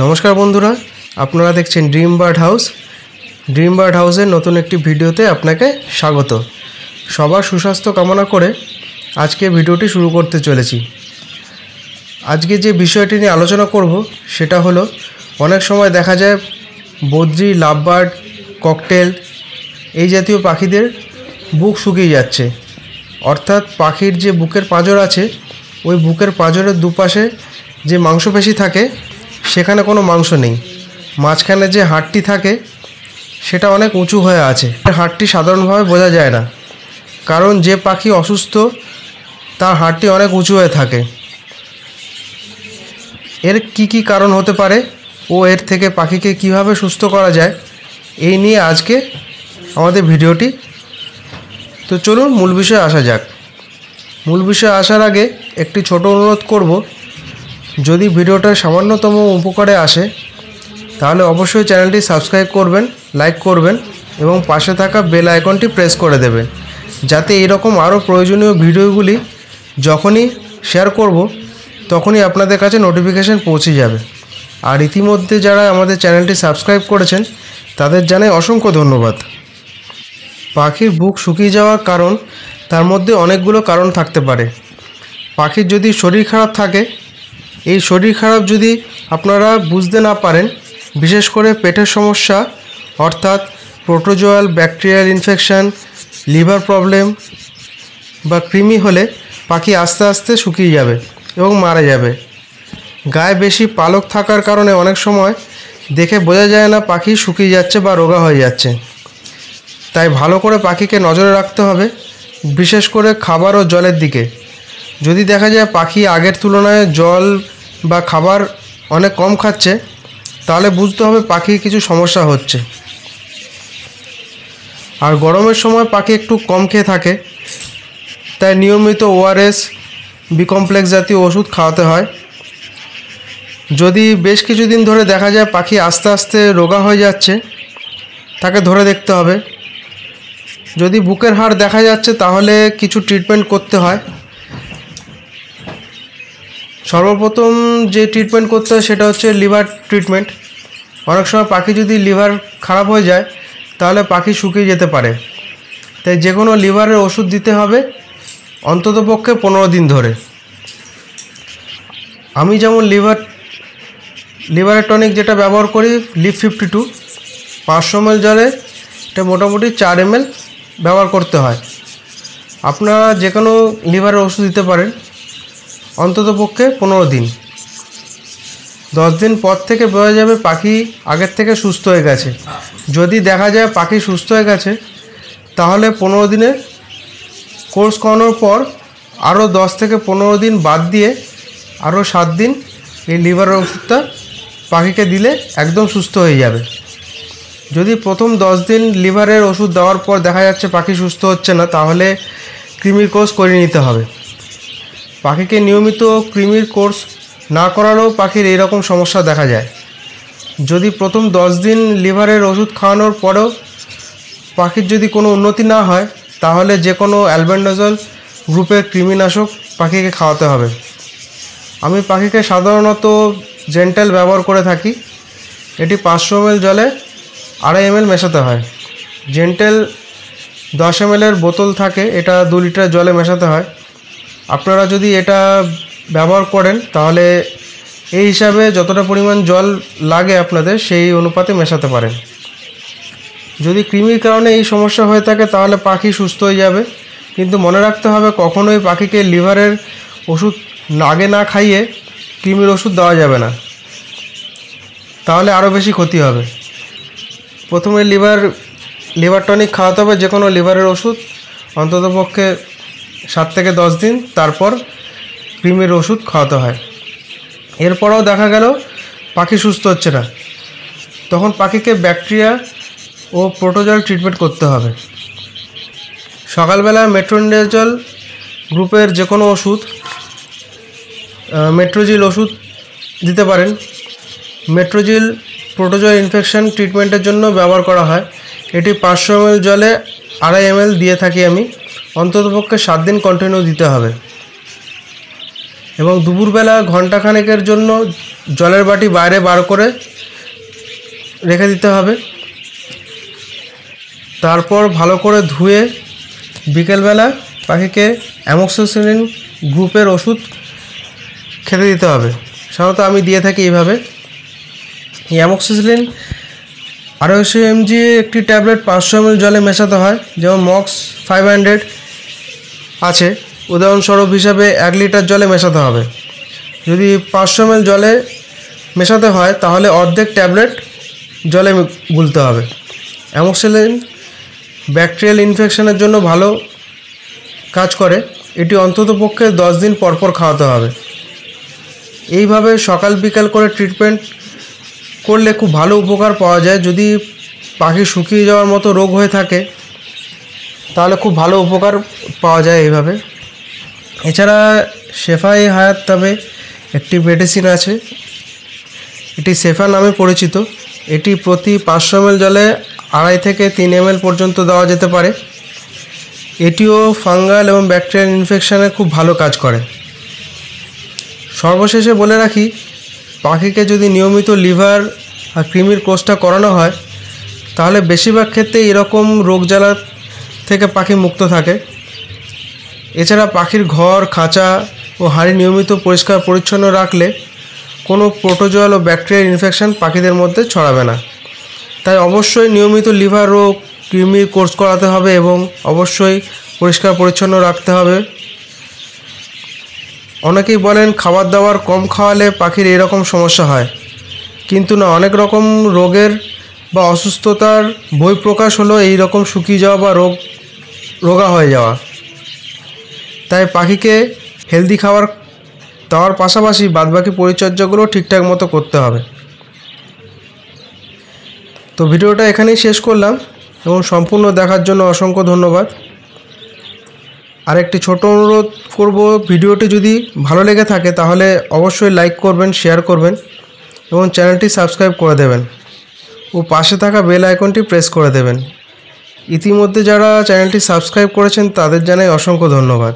नमस्कार बंधुरा आपनारा देखছেন ড্রিম বার্ড হাউসের নতুন একটি ভিডিওতে আপনাকে স্বাগত। সবার সুস্বাস্থ্য কামনা করে আজকে ভিডিওটি শুরু করতে চলেছি। আজকে যে বিষয়টি নিয়ে আলোচনা করব সেটা হলো অনেক সময় দেখা যায় বদ্রি, লাভবার্ড, ককটেল এই জাতীয় পাখিদের বুক শুকিয়ে যাচ্ছে, অর্থাৎ পাখির যে বুকের পাঁজর আছে ওই বুকের পাঁজরের দুপাশে যে মাংসপেশি থাকে সেখানে কোনো মাংস নেই, মাঝখানে যে হাড়টি থাকে সেটা অনেক উঁচু হয়ে আছে। হাড়টি সাধারণভাবে বোঝা যায় না, কারণ যে পাখি অসুস্থ তার হাড়টি অনেক উঁচু হয়ে থাকে। এর কি কারণ হতে পারে ও এর থেকে পাখিকে কিভাবে সুস্থ করা যায় এই নিয়ে আজকে আমাদের ভিডিওটি। তো চলুন মূল বিষয়ে আসা যাক। মূল বিষয়ে আসার আগে একটি ছোট অনুরোধ করব, যদি ভিডিওটা সামান্যতম উপকারে আসে তাহলে অবশ্যই চ্যানেলটি সাবস্ক্রাইব করবেন, লাইক করবেন এবং পাশে থাকা বেল আইকনটি প্রেস করে দেবেন, যাতে এরকম আরও প্রয়োজনীয় ভিডিওগুলি যখনই শেয়ার করব তখনই আপনাদের কাছে নোটিফিকেশান পৌঁছে যাবে। আর ইতিমধ্যে যারা আমাদের চ্যানেলটি সাবস্ক্রাইব করেছেন তাদের জানাই অসংখ্য ধন্যবাদ। পাখির বুক শুকিয়ে যাওয়ার কারণ, তার মধ্যে অনেকগুলো কারণ থাকতে পারে। পাখির যদি শরীর খারাপ থাকে, এই শরীর খারাপ যদি আপনারা বুঝতে না পারেন, বিশেষ করে পেটের সমস্যা অর্থাৎ protozoal bacterial infection, liver problem বা কৃমি হলে পাখি আস্তে আস্তে শুকিয়ে যাবে এবং মারা যাবে। গায়ে বেশি পালক থাকার কারণে অনেক সময় দেখে বোঝা যায় না পাখি শুকিয়ে যাচ্ছে বা রোগা হয়ে যাচ্ছে। তাই ভালো করে পাখিকে নজরে রাখতে হবে, বিশেষ করে খাবার ও জলের দিকে। যদি দেখা যায় পাখি আগের তুলনায় জল বা খাবার অনেক কম খাচ্ছে, তাহলে বুঝতে হবে পাখির কিছু সমস্যা হচ্ছে। আর গরমের সময় পাখি একটু কম খেয়ে থাকে, তাই নিয়মিত ওআরএস, বি কমপ্লেক্স জাতীয় ওষুধ খাওয়াতে হয়। যদি বেশ কিছুদিন ধরে দেখা যায় পাখি আস্তে আস্তে রোগা হয়ে যাচ্ছে, তাকে ধরে দেখতে হবে। যদি বুকের হাড় দেখা যাচ্ছে তাহলে কিছু ট্রিটমেন্ট করতে হয়। সর্বপ্রথম যে ট্রিটমেন্ট করতে হয় সেটা হচ্ছে লিভার ট্রিটমেন্ট। অনেক সময় পাখি যদি লিভার খারাপ হয়ে যায় তাহলে পাখি শুকিয়ে যেতে পারে, তাই যে কোনো লিভারের ওষুধ দিতে হবে অন্ততপক্ষে 15 দিন ধরে। আমি যেমন লিভারের টনিক যেটা ব্যবহার করি, লিভ 52 500 ml জলে এটা মোটামুটি 4 ml ব্যবহার করতে হয়। আপনারা যে কোনো লিভারের ওষুধ দিতে পারেন অন্ততপক্ষে 15 দিন। 10 দিন পর থেকে বোঝা যাবে পাখি আগের থেকে সুস্থ হয়ে গেছে। যদি দেখা যায় পাখি সুস্থ হয়ে গেছে তাহলে 15 দিনের কোর্স করানোর পর আরও 10 থেকে 15 দিন বাদ দিয়ে আরও 7 দিন এই লিভারের ওষুধটা পাখিকে দিলে একদম সুস্থ হয়ে যাবে। যদি প্রথম 10 দিন লিভারের ওষুধ দেওয়ার পর দেখা যাচ্ছে পাখি সুস্থ হচ্ছে না, তাহলে কৃমির কোর্স করে নিতে হবে। পাখিকে নিয়মিত কৃমির কোর্স না করালেও পাখির এইরকম সমস্যা দেখা যায়। যদি প্রথম 10 দিন লিভারের ওষুধ খাওয়ানোর পরেও পাখির যদি কোনো উন্নতি না হয়, তাহলে যে কোনো অ্যালবেন্ডাজল গ্রুপের কৃমিনাশক পাখিকে খাওয়াতে হবে। আমি পাখিকে সাধারণত জেন্টেল ব্যবহার করে থাকি। এটি 500 ml জলে 2.5 ml মেশাতে হয়। জেন্টেল 10 ml এর বোতল থাকে, এটা 2 লিটার জলে মেশাতে হয়। আপনারা যদি এটা ব্যবহার করেন তাহলে এই হিসাবে যতটা পরিমাণ জল লাগে আপনাদের সেই অনুপাতে মেশাতে পারেন। যদি কৃমির কারণে এই সমস্যা হয়ে থাকে তাহলে পাখি সুস্থ হয়ে যাবে, কিন্তু মনে রাখতে হবে কখনোই পাখিকে লিভারের ওষুধ আগে না খাইয়ে কৃমির ওষুধ দেওয়া যাবে না, তাহলে আরও বেশি ক্ষতি হবে। প্রথমে লিভার টনিক খাওয়াতে হবে, যে কোনো লিভারের ওষুধ অন্ততপক্ষে 7 থেকে 10 দিন, তারপর কৃমির ওষুধ খাওয়াতে হয়। এরপরেও দেখা গেল পাখি সুস্থ হচ্ছে না, তখন পাখিকে ব্যাকটেরিয়া ও প্রোটোজল ট্রিটমেন্ট করতে হবে। সকালবেলা মেট্রোনিডাজল গ্রুপের যে কোনো ওষুধ, মেট্রোজিল ওষুধ দিতে পারেন। মেট্রোজিল প্রোটোজল ইনফেকশন ট্রিটমেন্টের জন্য ব্যবহার করা হয়। এটি 500 ml জলে 2.5 ml দিয়ে থাকি আমি। অন্ততপক্ষে 7 দিন কন্টিনিউ দিতে হবে এবং দুপুরবেলা ঘণ্টাখানেকের জন্য জলের বাটি বাইরে বার করে রেখে দিতে হবে। তারপর ভালো করে ধুয়ে বিকেলবেলা পাখিকে অ্যামোক্সিসিলিন গ্রুপের ওষুধ খেতে দিতে হবে। সাধারণত আমি দিয়ে থাকি এইভাবে। এই অ্যামোক্সিসিলিন 250 mg একটি ট্যাবলেট 500 ml জলে মেশাতে হয়। যেমন মক্স 500 আছে, উদাহরণস্বরূপ হিসাবে 1 লিটার জলে মেশাতে হবে। যদি 500 ml জলে মেশাতে হয় তাহলে অর্ধেক ট্যাবলেট জলে গুলতে হবে। অ্যামোক্সিসিলিন ব্যাকটেরিয়াল ইনফেকশনের জন্য ভালো কাজ করে। এটি অন্ততপক্ষে 10 দিন পরপর খাওয়াতে হবে। এইভাবে সকাল বিকাল করে ট্রিটমেন্ট করলে খুব ভালো উপকার পাওয়া যায়। যদি পাখি শুকিয়ে যাওয়ার মতো রোগ হয়ে থাকে তাহলে খুব ভালো উপকার পাওয়া যায় এইভাবে। এছাড়া শেফাই হায়াত নামে একটি মেডিসিন আছে, এটি সেফা নামে পরিচিত। এটি প্রতি 500 ml জলে 2.5 থেকে 3 ml পর্যন্ত দেওয়া যেতে পারে। এটিও ফাঙ্গাল এবং ব্যাকটেরিয়াল ইনফেকশানে খুব ভালো কাজ করে। সর্বশেষে বলে রাখি, পাখিকে যদি নিয়মিত লিভার আর কৃমির কোর্সটা করানো হয় তাহলে বেশিরভাগ ক্ষেত্রে এরকম রোগ জ্বালা থেকে পাখি মুক্ত থাকে। এছাড়া পাখির ঘর, খাঁচা ও হাঁড়ি নিয়মিত পরিষ্কার পরিচ্ছন্ন রাখলে কোনো প্রোটোজোয়াল ও ব্যাকটেরিয়াল ইনফেকশন পাখিদের মধ্যে ছড়াবে না। তাই অবশ্যই নিয়মিত লিভার রোগ কৃমির কোর্স করাতে হবে এবং অবশ্যই পরিষ্কার পরিচ্ছন্ন রাখতে হবে। অনেকেই বলেন খাবার দাবার কম খাওয়ালে পাখির এরকম সমস্যা হয়, কিন্তু না, অনেক রকম রোগের বা অসুস্থতার বহিঃপ্রকাশ হলো এই রকম শুকিয়ে যাওয়া বা রোগা হয়ে যাওয়া। তাই পাখিকে হেলদি খাবার দেওয়ার পাশাপাশি বাদবাকি পরিচর্যাগুলো ঠিকঠাক মতো করতে হবে। তো ভিডিওটা এখানেই শেষ করলাম এবং সম্পূর্ণ দেখার জন্য অসংখ্য ধন্যবাদ। আর একটি ছোট অনুরোধ করব, ভিডিওটি যদি ভালো লেগে থাকে তাহলে অবশ্যই লাইক করবেন, শেয়ার করবেন এবং চ্যানেলটি সাবস্ক্রাইব করে দেবেন ও পাশে থাকা বেল আইকনটি প্রেস করে দেবেন। ইতিমধ্যে যারা চ্যানেলটি সাবস্ক্রাইব করেছেন তাদের জানাই অসংখ্য ধন্যবাদ।